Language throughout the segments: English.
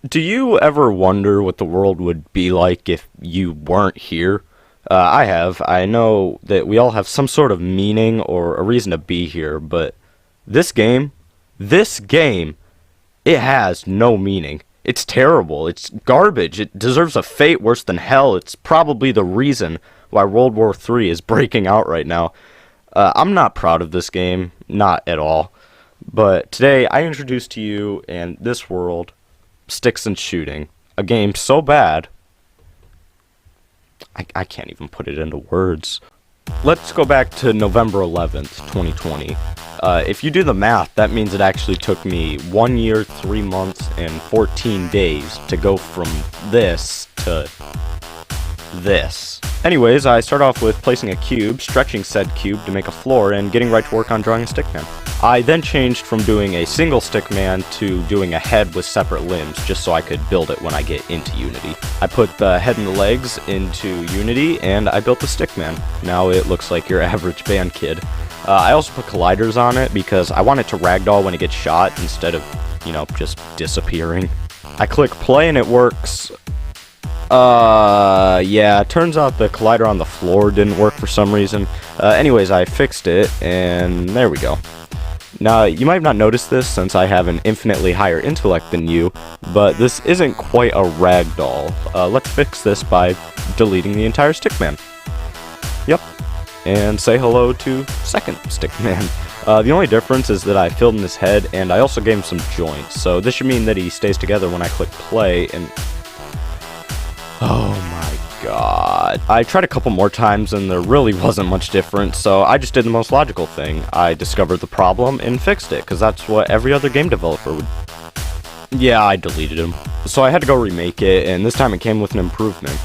Do you ever wonder what the world would be like if you weren't here? I have. I know that we all have some sort of meaning or a reason to be here, but this game, this game, it has no meaning. It's terrible. It's garbage. It deserves a fate worse than hell. It's probably the reason why World War III is breaking out right now. I'm not proud of this game, not at all. But today I introduce to you and this world Sticks and Shooting, a game so bad I can't even put it into words. Let's go back to November 11th, 2020. If you do the math, that means it actually took me 1 year, 3 months, and 14 days to go from this to this. Anyways, I start off with placing a cube, stretching said cube to make a floor, and getting right to work on drawing a stickman. I then changed from doing a single stickman to doing a head with separate limbs, just so I could build it when I get into Unity. I put the head and the legs into Unity, and I built the stickman. Now it looks like your average band kid. I also put colliders on it because I want it to ragdoll when it gets shot instead of, just disappearing. I click play and it works. Yeah, turns out the collider on the floor didn't work for some reason. Anyways, I fixed it, and there we go. Now, you might not notice this since I have an infinitely higher intellect than you, but this isn't quite a ragdoll. Let's fix this by deleting the entire stickman. Yep. And say hello to second stickman. The only difference is that I filled in his head, and I also gave him some joints, so this should mean that he stays together when I click play, and oh my god. I tried a couple more times and there really wasn't much difference, so I just did the most logical thing. I discovered the problem and fixed it, because that's what every other game developer would. Yeah, I deleted him. So I had to go remake it, and this time it came with an improvement.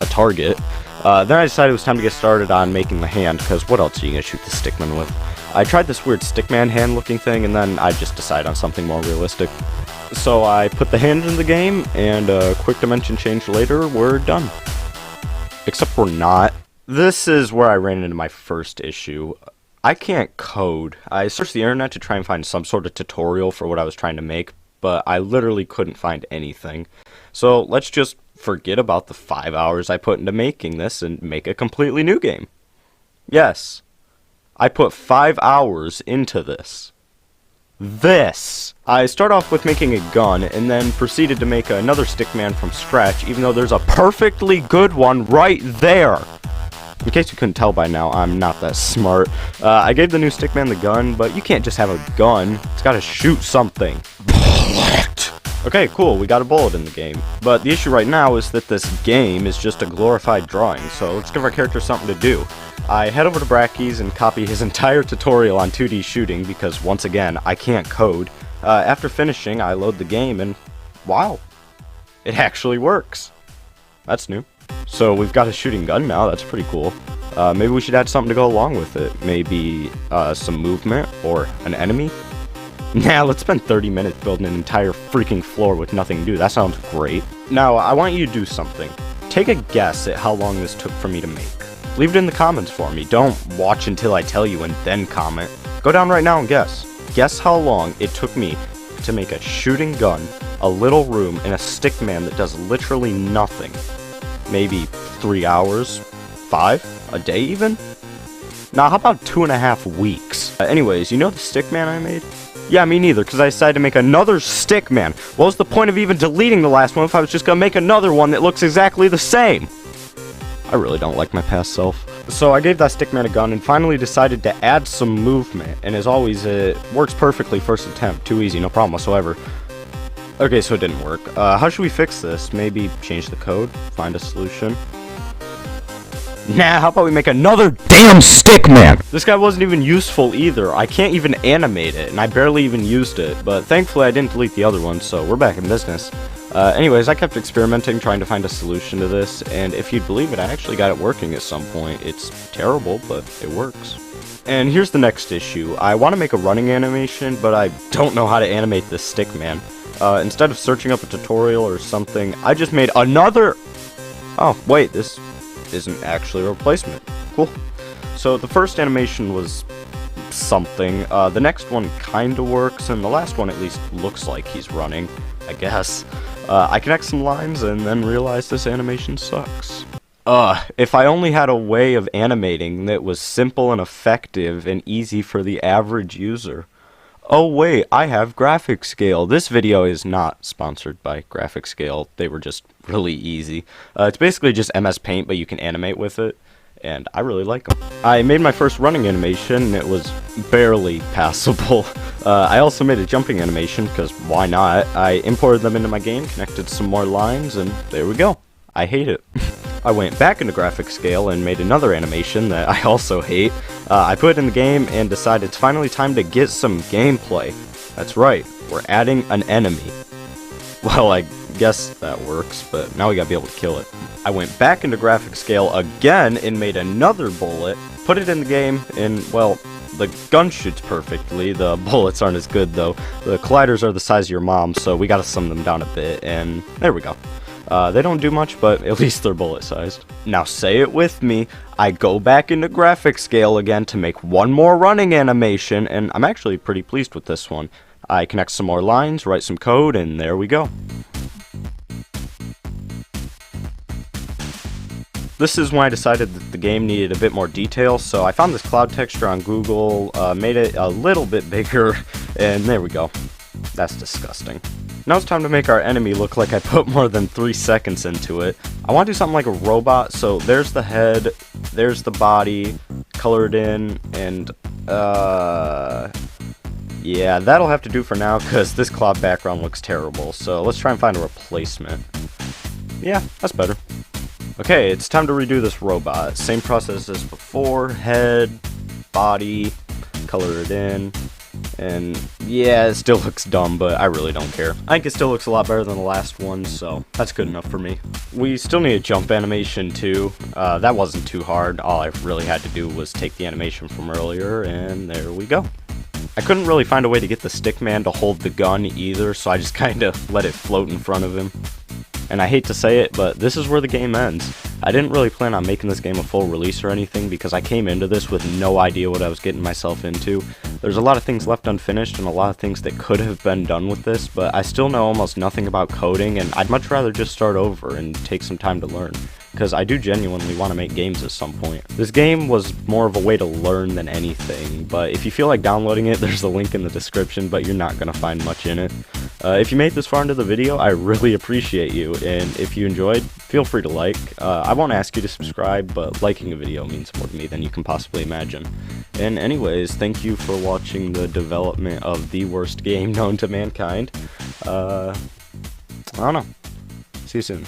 A target. Then I decided it was time to get started on making the hand, because what else are you going to shoot the stickman with? I tried this weird stickman hand looking thing, and then I just decided on something more realistic. So I put the hand in the game, and a quick dimension change later, we're done. Except we're not. This is where I ran into my first issue. I can't code. I searched the internet to try and find some sort of tutorial for what I was trying to make, but I literally couldn't find anything. So let's just forget about the 5 hours I put into making this and make a completely new game. Yes, I put 5 hours into this. I start off with making a gun, and then proceeded to make another stickman from scratch, even though there's a perfectly good one right there. In case you couldn't tell by now, I'm not that smart. I gave the new stickman the gun, but you can't just have a gun. It's gotta shoot something. Bullet! Okay, cool, we got a bullet in the game. But the issue right now is that this game is just a glorified drawing, so let's give our character something to do. I head over to Bracky's and copy his entire tutorial on 2D shooting because, once again, I can't code. After finishing, I load the game and, wow, it actually works. That's new. So we've got a shooting gun now, that's pretty cool. Maybe we should add something to go along with it. Maybe some movement or an enemy. Nah, let's spend 30 minutes building an entire freaking floor with nothing to do. That sounds great. Now, I want you to do something. Take a guess at how long this took for me to make. Leave it in the comments for me. Don't watch until I tell you and then comment. Go down right now and guess. Guess how long it took me to make a shooting gun, a little room, and a stickman that does literally nothing. Maybe 3 hours? 5? A day even? Nah, how about 2.5 weeks? Anyways, you know the stickman I made? Yeah, me neither, because I decided to make another stickman. What was the point of even deleting the last one if I was just going to make another one that looks exactly the same? I really don't like my past self. So I gave that stickman a gun and finally decided to add some movement. And as always, it works perfectly first attempt. Too easy, no problem whatsoever. Okay, so it didn't work. How should we fix this? Maybe change the code? Find a solution? Nah, how about we make another damn stickman? This guy wasn't even useful either. I can't even animate it, and I barely even used it. But thankfully I didn't delete the other one, so we're back in business. Anyways, I kept experimenting, trying to find a solution to this, and if you'd believe it, I actually got it working at some point. It's terrible, but it works. And here's the next issue. I want to make a running animation, but I don't know how to animate this stickman. Instead of searching up a tutorial or something, I just made another... Oh, wait, this isn't actually a replacement. Cool. So the first animation was something. The next one kinda works, and the last one at least looks like he's running. I guess. I connect some lines and then realize this animation sucks. If I only had a way of animating that was simple and effective and easy for the average user. Oh wait, I have Graphic Scale. This video is not sponsored by Graphic Scale. They were just really easy. It's basically just MS Paint, but you can animate with it, and I really like them. I made my first running animation, and it was barely passable. I also made a jumping animation, because why not? I imported them into my game, connected some more lines, and there we go. I hate it. I went back into Graphic Scale and made another animation that I also hate. I put it in the game and decided it's finally time to get some gameplay. That's right, we're adding an enemy. Well, I guess that works, but now we gotta be able to kill it. I went back into Graphic Scale again and made another bullet, put it in the game, and, well, the gun shoots perfectly. The bullets aren't as good, though. The colliders are the size of your mom, so we gotta slim them down a bit, and there we go. They don't do much, but at least they're bullet-sized. Now say it with me, I go back into Graphic Scale again to make one more running animation, and I'm actually pretty pleased with this one. I connect some more lines, write some code, and there we go. This is when I decided that the game needed a bit more detail, so I found this cloud texture on Google, made it a little bit bigger, and there we go. That's disgusting. Now it's time to make our enemy look like I put more than 3 seconds into it. I want to do something like a robot, so there's the head, there's the body, colored in, and, yeah, that'll have to do for now, because this cloud background looks terrible, so let's try and find a replacement. Yeah, that's better. Okay, it's time to redo this robot. Same process as before, head, body, color it in. And yeah, it still looks dumb, but I really don't care. I think it still looks a lot better than the last one, so that's good enough for me. We still need a jump animation too. That wasn't too hard. All I really had to do was take the animation from earlier, and there we go. I couldn't really find a way to get the stickman to hold the gun either, so I just kind of let it float in front of him. And I hate to say it, but this is where the game ends. I didn't really plan on making this game a full release or anything because I came into this with no idea what I was getting myself into. There's a lot of things left unfinished and a lot of things that could have been done with this, but I still know almost nothing about coding, and I'd much rather just start over and take some time to learn, because I do genuinely want to make games at some point. This game was more of a way to learn than anything, but if you feel like downloading it, there's a link in the description, but you're not going to find much in it. If you made this far into the video, I really appreciate you, and if you enjoyed, feel free to like. I won't ask you to subscribe, but liking a video means more to me than you can possibly imagine. And anyways, thank you for watching the development of the worst game known to mankind. I don't know. See you soon.